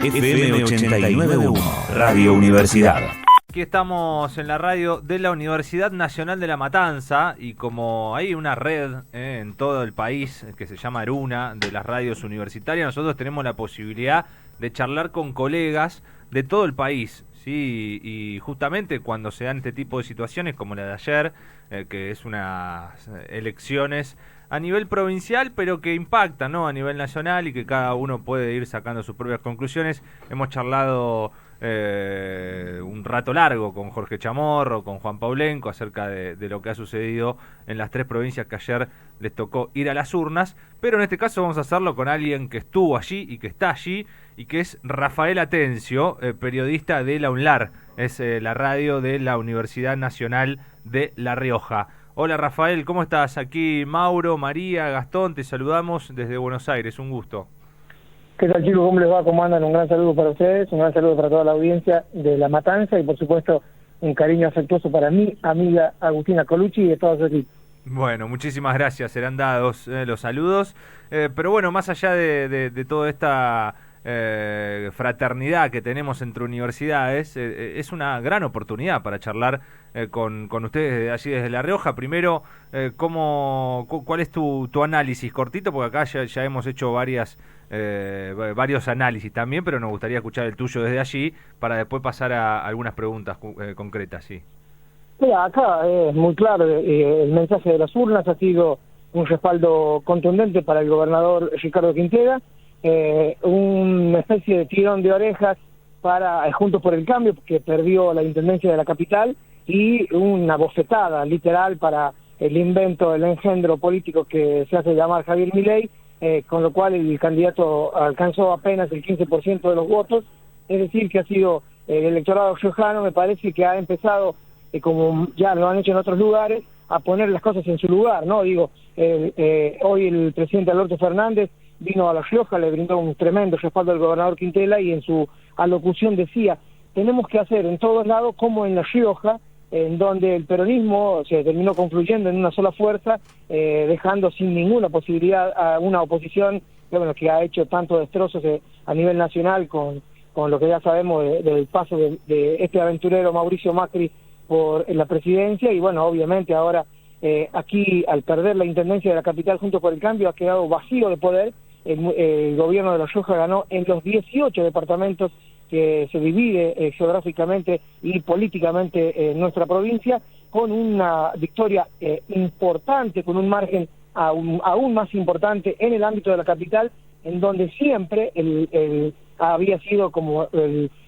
FM 89.1, Radio Universidad. Aquí estamos en la radio de la Universidad Nacional de La Matanza y como hay una red en todo el país que se llama Aruna, de las radios universitarias, nosotros tenemos la posibilidad de charlar con colegas de todo el país, ¿sí? Y justamente cuando se dan este tipo de situaciones como la de ayer, que es unas elecciones a nivel provincial, pero que impactan, ¿no?, a nivel nacional y que cada uno puede ir sacando sus propias conclusiones. Hemos charlado un rato largo con Jorge Chamorro, con Juan Paulenco, acerca de lo que ha sucedido en las tres provincias que ayer les tocó ir a las urnas, pero en este caso vamos a hacerlo con alguien que estuvo allí y que está allí, y que es Rafael Atencio, periodista de la UNLAR, es la radio de la Universidad Nacional de La Rioja. Hola Rafael, ¿cómo estás? Aquí Mauro, María, Gastón, te saludamos desde Buenos Aires, un gusto. ¿Qué tal, chicos? ¿Cómo les va? ¿Cómo andan? Un gran saludo para ustedes, un gran saludo para toda la audiencia de La Matanza y, por supuesto, un cariño afectuoso para mi amiga Agustina Colucci y de todo su equipo. Bueno, muchísimas gracias, serán dados los saludos. Pero bueno, más allá de toda esta fraternidad que tenemos entre universidades, es una gran oportunidad para charlar con ustedes desde allí, desde La Rioja. Primero, ¿cuál es tu análisis cortito? Porque acá ya hemos hecho varios análisis también, pero nos gustaría escuchar el tuyo desde allí para después pasar a algunas preguntas concretas, sí. Mira, acá es muy claro, el mensaje de las urnas ha sido un respaldo contundente para el gobernador Ricardo Quintela, una especie de tirón de orejas para Juntos por el Cambio, que perdió la intendencia de la capital, y una bofetada literal para el invento, el engendro político que se hace llamar Javier Milei, con lo cual el candidato alcanzó apenas el 15% de los votos. Es decir, que ha sido el electorado riojano, me parece que ha empezado, como ya lo han hecho en otros lugares, a poner las cosas en su lugar, ¿no? Digo, hoy el presidente Alberto Fernández vino a La Rioja, le brindó un tremendo respaldo al gobernador Quintela y en su alocución decía: tenemos que hacer en todos lados como en La Rioja, en donde el peronismo se terminó confluyendo en una sola fuerza, dejando sin ninguna posibilidad a una oposición que ha hecho tantos destrozos a nivel nacional con lo que ya sabemos del paso de este aventurero Mauricio Macri por la presidencia. Y bueno, obviamente ahora aquí, al perder la intendencia de la capital Juntos por el Cambio, ha quedado vacío de poder. El gobierno de La Rioja ganó en los 18 departamentos que se divide geográficamente y políticamente en nuestra provincia, con una victoria importante, con un margen aún más importante en el ámbito de la capital, en donde siempre había sido como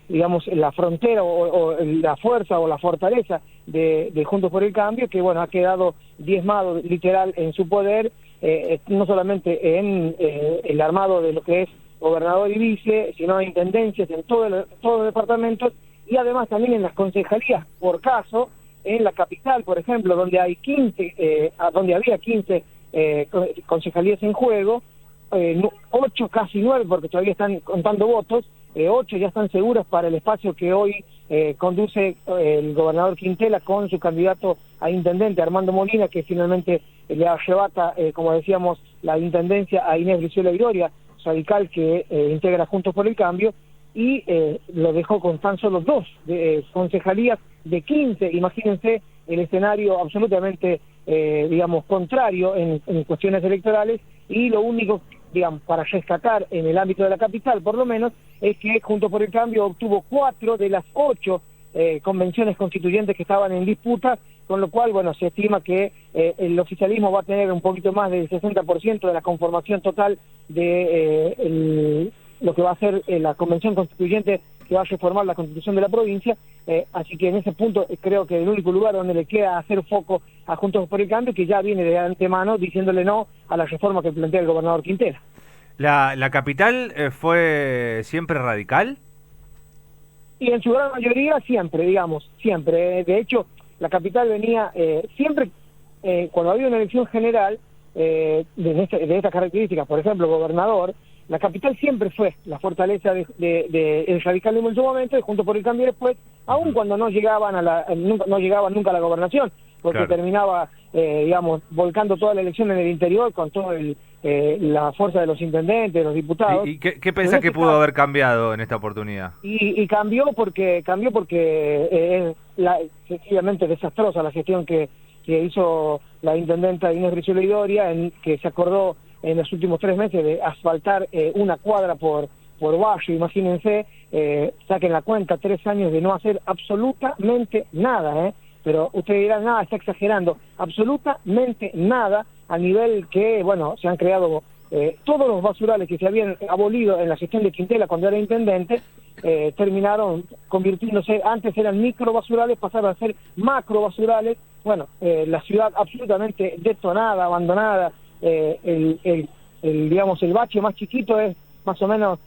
digamos, la frontera o la fuerza o la fortaleza de Juntos por el Cambio, que bueno, ha quedado diezmado literal en su poder, no solamente en el armado de lo que es gobernador y vice, sino en intendencias en todos los departamentos, y además también en las concejalías, por caso, en la capital, por ejemplo, donde hay 15, donde había 15 concejalías en juego, 8, casi 9, porque todavía están contando votos, 8 ya están seguras para el espacio que hoy conduce el gobernador Quintela con su candidato a intendente, Armando Molina, que finalmente le arrebata, como decíamos, la intendencia a Inés Brizuela Idoria, radical que integra Juntos por el Cambio, y lo dejó con tan solo 2 concejalías de 15. Imagínense el escenario absolutamente, digamos, contrario en cuestiones electorales, y lo único, digamos, para rescatar en el ámbito de la capital, por lo menos, es que Juntos por el Cambio obtuvo 4 de las 8 convenciones constituyentes que estaban en disputa, con lo cual, bueno, se estima que el oficialismo va a tener un poquito más del 60% de la conformación total de lo que va a ser la convención constituyente que va a reformar la constitución de la provincia, así que en ese punto creo que el único lugar donde le queda hacer foco a Juntos por el Cambio, que ya viene de antemano diciéndole no a la reforma que plantea el gobernador Quintela. ¿La capital fue siempre radical? Y en su gran mayoría siempre, digamos, siempre. De hecho, la capital venía siempre, cuando había una elección general de estas características, por ejemplo, gobernador, la capital siempre fue la fortaleza del radicalismo en su momento, y Juntos por el Cambio después, aun cuando no llegaban nunca a la gobernación, porque claro, terminaba, digamos, volcando toda la elección en el interior con todo el la fuerza de los intendentes, de los diputados. ¿Y qué pensás que pudo haber cambiado en esta oportunidad? Y cambió porque es sencillamente desastrosa la gestión que hizo la intendenta Inés Brizuela Idoria, en que se acordó en los últimos 3 meses de asfaltar una cuadra por barrio. Imagínense, saquen la cuenta, 3 años de no hacer absolutamente nada, pero ustedes dirán, nada, está exagerando, absolutamente nada, a nivel que, bueno, se han creado todos los basurales que se habían abolido en la gestión de Quintela cuando era intendente, terminaron convirtiéndose, antes eran micro basurales, pasaron a ser macro basurales. Bueno, la ciudad absolutamente detonada, abandonada, digamos, el bache más chiquito es más o menos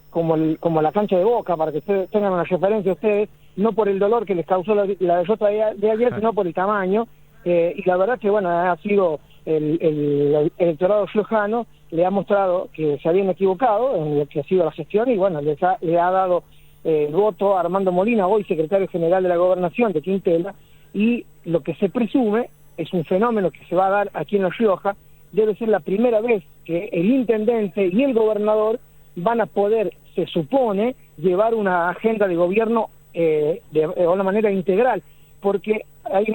como la cancha de Boca, para que ustedes tengan una referencia ustedes, no por el dolor que les causó la derrota de ayer, sino por el tamaño, y la verdad que, bueno, ha sido el electorado riojano, le ha mostrado que se habían equivocado en lo que ha sido la gestión, y bueno, le ha dado el voto a Armando Molina, hoy secretario general de la Gobernación de Quintela, y lo que se presume es un fenómeno que se va a dar aquí en La Rioja. Debe ser la primera vez que el intendente y el gobernador van a poder, se supone, llevar una agenda de gobierno de una manera integral, porque hay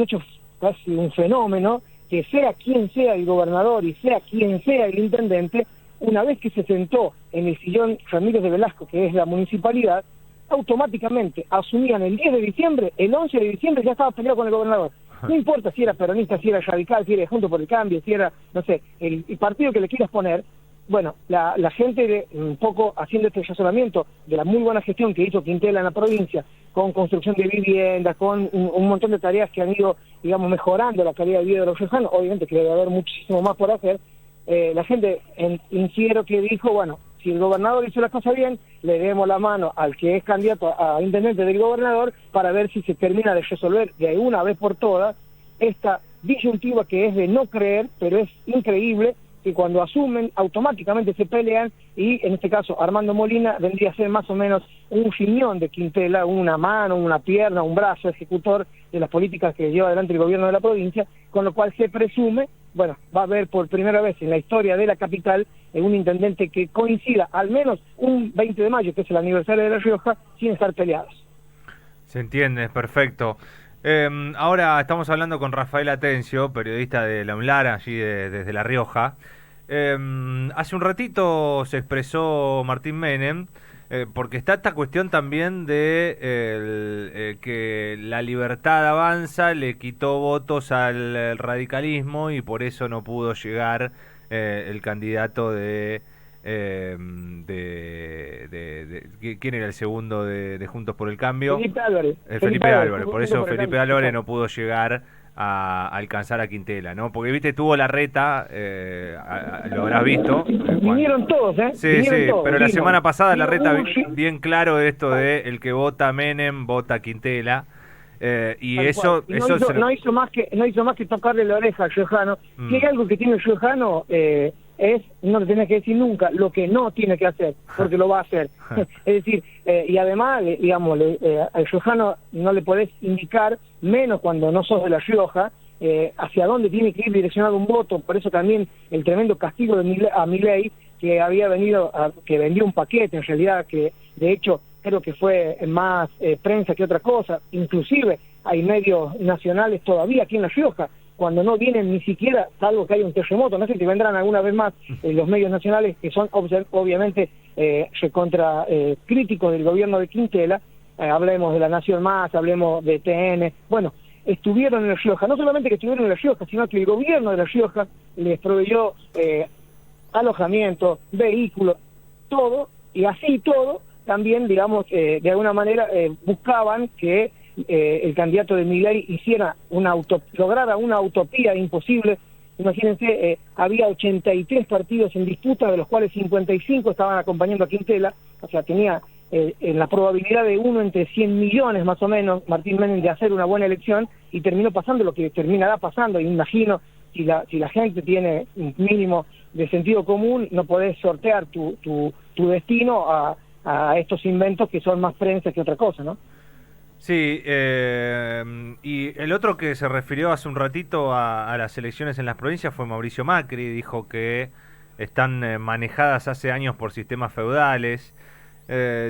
casi un fenómeno que sea quien sea el gobernador y sea quien sea el intendente, una vez que se sentó en el sillón Ramírez de Velasco, que es la municipalidad, automáticamente asumían el 10 de diciembre, el 11 de diciembre ya estaba peleado con el gobernador. No importa si era peronista, si era radical, si era Juntos por el Cambio, si era, no sé, el partido que le quieras poner. Bueno, la gente, un poco haciendo este razonamiento de la muy buena gestión que hizo Quintela en la provincia, con construcción de viviendas, con un montón de tareas que han ido, digamos, mejorando la calidad de vida de los riojanos, obviamente que debe haber muchísimo más por hacer. La gente infiero que dijo, bueno, si el gobernador hizo las cosas bien, le demos la mano al que es candidato a intendente del gobernador para ver si se termina de resolver de una vez por todas esta disyuntiva que es de no creer, pero es increíble que cuando asumen automáticamente se pelean, y en este caso Armando Molina vendría a ser más o menos un riñón de Quintela, una mano, una pierna, un brazo ejecutor de las políticas que lleva adelante el gobierno de la provincia, con lo cual se presume, bueno, va a haber por primera vez en la historia de la capital un intendente que coincida al menos un 20 de mayo, que es el aniversario de La Rioja, sin estar peleados. Se entiende, perfecto. Ahora estamos hablando con Rafael Atencio, periodista de La UNLAR, allí desde La Rioja. Hace un ratito se expresó Martín Menem, porque está esta cuestión también de que la Libertad Avanza le quitó votos al radicalismo y por eso no pudo llegar el candidato ¿quién era el segundo de Juntos por el Cambio? Felipe Álvarez. Felipe Álvarez, por eso Felipe Álvarez no pudo llegar a alcanzar a Quintela, ¿no? Porque, viste, tuvo la reta, lo habrás visto. Vinieron todos, Sí, Vinieron todos, pero la semana pasada la reta bien claro de esto de el que vota Menem, vota Quintela. Y eso no hizo más que tocarle la oreja al riojano. Si hay algo que tiene el riojano, no le tenés que decir nunca lo que no tiene que hacer, porque lo va a hacer. Es decir, y además, digamos, al riojano no le podés indicar, menos cuando no sos de La Rioja, hacia dónde tiene que ir direccionado un voto. Por eso también el tremendo castigo a Milei, que había venido, que vendió un paquete, en realidad, que de hecho creo que fue más prensa que otra cosa. Inclusive hay medios nacionales todavía aquí en La Rioja, cuando no vienen ni siquiera, salvo que haya un terremoto, no sé si vendrán alguna vez más los medios nacionales, que son obviamente críticos del gobierno de Quintela. Hablemos de La Nación Más, hablemos de TN, bueno, estuvieron en La Rioja, no solamente que estuvieron en La Rioja, sino que el gobierno de La Rioja les proveyó alojamiento, vehículos, todo, y así todo, también, digamos, de alguna manera buscaban que el candidato de Milei lograra una utopía imposible. Imagínense, había 83 partidos en disputa, de los cuales 55 estaban acompañando a Quintela, o sea, tenía en la probabilidad de 1 entre 100 millones más o menos, Martín Menem, de hacer una buena elección, y terminó pasando lo que terminará pasando. Y imagino, si la gente tiene un mínimo de sentido común, no podés sortear tu destino a estos inventos que son más prensa que otra cosa, ¿no? Sí, y el otro que se refirió hace un ratito a las elecciones en las provincias fue Mauricio Macri. Dijo que están manejadas hace años por sistemas feudales.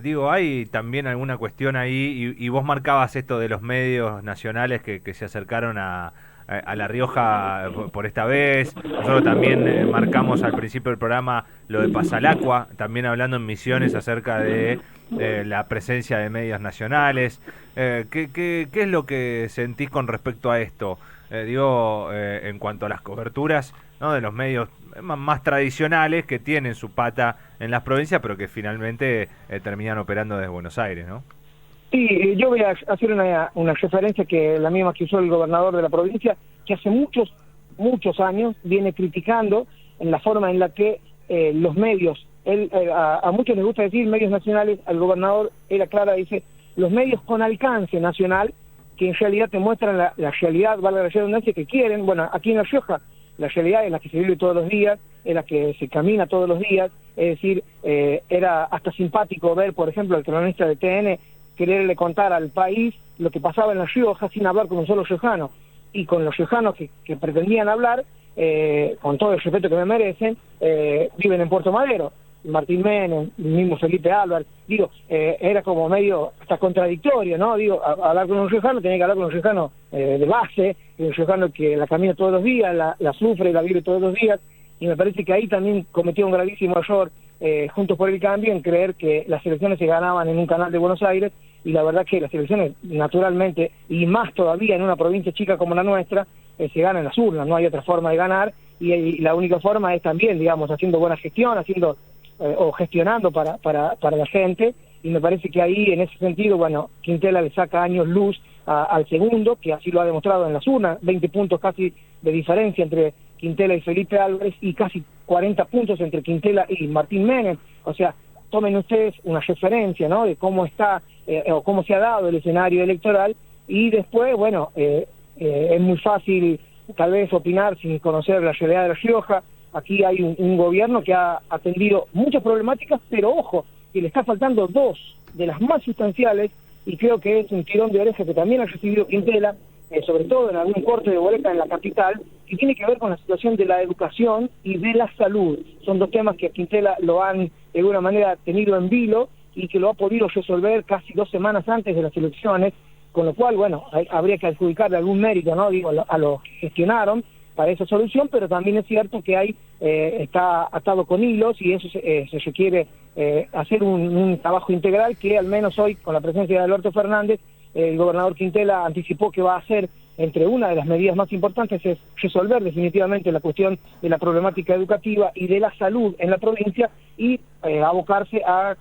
Digo, hay también alguna cuestión ahí, y vos marcabas esto de los medios nacionales que se acercaron a La Rioja por esta vez. Nosotros también marcamos al principio del programa lo de Pasalacua, también hablando en Misiones acerca de la presencia de medios nacionales. ¿Qué es lo que sentís con respecto a esto? En cuanto a las coberturas, ¿no?, de los medios más tradicionales que tienen su pata en las provincias, pero que finalmente terminan operando desde Buenos Aires, ¿no? Sí, yo voy a hacer una referencia que la misma que usó el gobernador de la provincia, que hace muchos años viene criticando en la forma en la que los medios, a muchos les gusta decir medios nacionales, al gobernador él aclara, dice, los medios con alcance nacional, que en realidad te muestran la realidad, valga la redundancia, que quieren. Bueno, aquí en La Rioja, la realidad es la que se vive todos los días, es la que se camina todos los días, es decir, era hasta simpático ver, por ejemplo, al cronista de TN quererle contar al país lo que pasaba en La Rioja sin hablar con un solo riojano, y con los riojanos que pretendían hablar, con todo el respeto que me merecen, viven en Puerto Madero. Martín Menem, el mismo Felipe Álvarez, digo, era como medio hasta contradictorio, ¿no? Digo, hablar con un riojano, tenía que hablar con un riojano de base, un riojano que la camina todos los días, la sufre, la vive todos los días, y me parece que ahí también cometió un gravísimo error Juntos por el Cambio en creer que las elecciones se ganaban en un canal de Buenos Aires, y la verdad que las elecciones, naturalmente, y más todavía en una provincia chica como la nuestra, se ganan en las urnas, no hay otra forma de ganar, y la única forma es también, digamos, haciendo buena gestión, o gestionando para la gente, y me parece que ahí, en ese sentido, bueno, Quintela le saca años luz al segundo, que así lo ha demostrado en las urnas, 20 puntos casi de diferencia entre Quintela y Felipe Álvarez, y casi 40 puntos entre Quintela y Martín Menem. O sea, tomen ustedes una referencia, ¿no?, de cómo está, o cómo se ha dado el escenario electoral, y después, bueno, es muy fácil tal vez opinar sin conocer la realidad de La Rioja. Aquí hay un gobierno que ha atendido muchas problemáticas, pero ojo, que le está faltando dos de las más sustanciales, y creo que es un tirón de oreja que también ha recibido Quintela, sobre todo en algún corte de boleta en la capital, que tiene que ver con la situación de la educación y de la salud. Son dos temas que a Quintela lo han de alguna manera tenido en vilo, y que lo ha podido resolver casi 2 semanas antes de las elecciones, con lo cual, bueno, habría que adjudicarle algún mérito, ¿no?, digo, a los que gestionaron para esa solución, pero también es cierto que está atado con hilos, y eso se requiere hacer un trabajo integral, que al menos hoy, con la presencia de Alberto Fernández, el gobernador Quintela anticipó que va a hacer. Entre una de las medidas más importantes es resolver definitivamente la cuestión de la problemática educativa y de la salud en la provincia, y abocarse a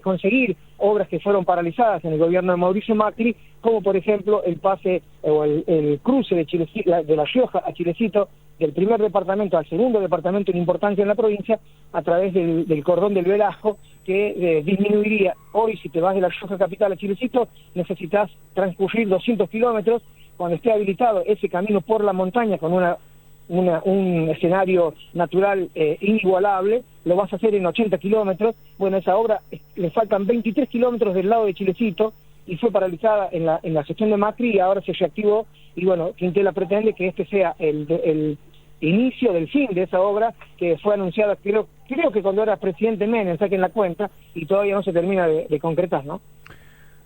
conseguir obras que fueron paralizadas en el gobierno de Mauricio Macri, como por ejemplo el pase o el cruce de La Rioja a Chilecito, del primer departamento al segundo departamento en importancia en la provincia, a través del cordón del Velasco, que disminuiría. Hoy, si te vas de La Rioja capital a Chilecito, necesitas transcurrir 200 kilómetros. Cuando esté habilitado ese camino por la montaña, con un escenario natural inigualable, lo vas a hacer en 80 kilómetros. Bueno, esa obra le faltan 23 kilómetros del lado de Chilecito, y fue paralizada en la gestión de Macri, y ahora se reactivó, y bueno, Quintela pretende que este sea el inicio del fin de esa obra, que fue anunciada, creo que cuando era presidente Menem, saquen la cuenta, y todavía no se termina de concretar, ¿no?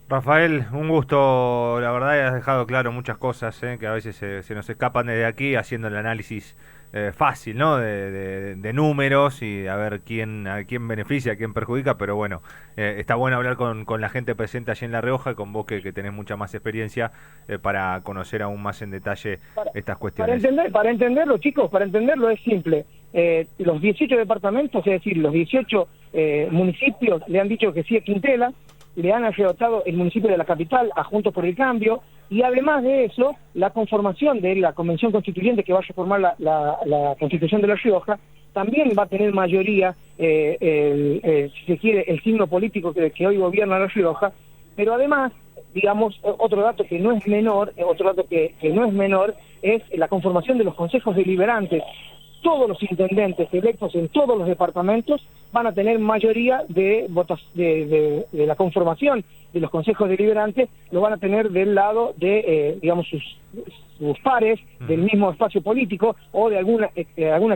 Rafael, un gusto, la verdad, has dejado claro muchas cosas que a veces se nos escapan desde aquí, haciendo el análisis fácil, ¿no?, de números, y a ver a quién beneficia, a quién perjudica, pero bueno, está bueno hablar con la gente presente allí en La Rioja, y con vos que tenés mucha más experiencia, para conocer aún más en detalle estas cuestiones. Para entenderlo, chicos, para entenderlo es simple. Los 18 departamentos, es decir, los 18 municipios le han dicho que sí a Quintela, le han arrebatado el municipio de la capital a Juntos por el Cambio, y además de eso, la conformación de la Convención Constituyente, que va a reformar la Constitución de La Rioja, también va a tener mayoría, si se quiere, el signo político que hoy gobierna La Rioja. Pero además, digamos, otro dato que no es menor, es la conformación de los consejos deliberantes. todos los intendentes electos en todos los departamentos van a tener mayoría de votos de la conformación de los consejos deliberantes, lo van a tener del lado de, digamos, sus pares del mismo espacio político o de alguna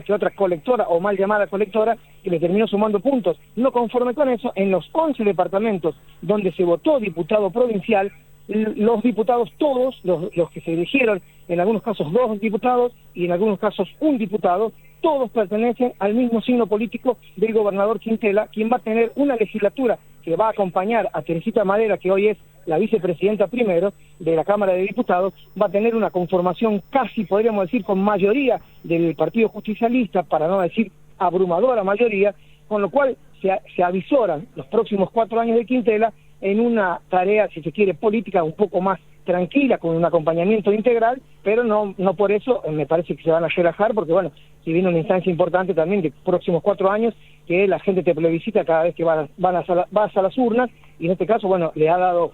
que otra colectora o mal llamada colectora que le terminó sumando puntos. No conforme con eso, en los 11 departamentos donde se votó diputado provincial, los diputados todos, los que se eligieron, en algunos casos 2 diputados y en algunos casos 1 diputado, todos pertenecen al mismo signo político del gobernador Quintela, quien va a tener una legislatura que va a acompañar a Teresita Madera, que hoy es la vicepresidenta primero de la Cámara de Diputados, va a tener una conformación casi, podríamos decir, con mayoría del Partido Justicialista, para no decir abrumadora mayoría, con lo cual se avisoran los próximos 4 años de Quintela en una tarea, si se quiere, política un poco más tranquila, con un acompañamiento integral, pero no por eso me parece que se van a relajar, porque bueno, si viene una instancia importante también de próximos 4 años, que la gente te plebiscita cada vez que vas a las urnas, y en este caso, bueno, le ha dado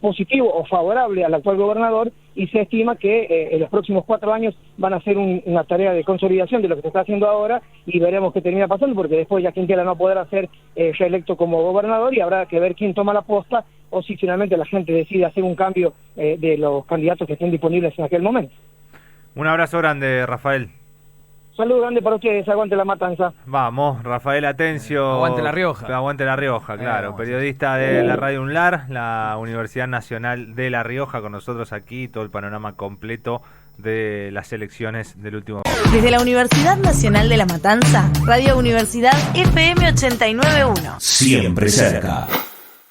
positivo o favorable al actual gobernador, y se estima que en los próximos 4 años van a hacer una tarea de consolidación de lo que se está haciendo ahora, y veremos qué termina pasando, porque después ya Quintela no podrá ser reelecto como gobernador, y habrá que ver quién toma la posta, o si finalmente la gente decide hacer un cambio de los candidatos que estén disponibles en aquel momento. Un abrazo grande, Rafael. Saludos grande para ustedes, aguante la matanza. Vamos, Rafael Atencio. Aguante La Rioja. Aguante La Rioja, claro. Periodista de la Radio UNLAR, la Universidad Nacional de La Rioja, con nosotros aquí, todo el panorama completo de las elecciones del último. Desde la Universidad Nacional de La Matanza, Radio Universidad FM 89.1. Siempre cerca.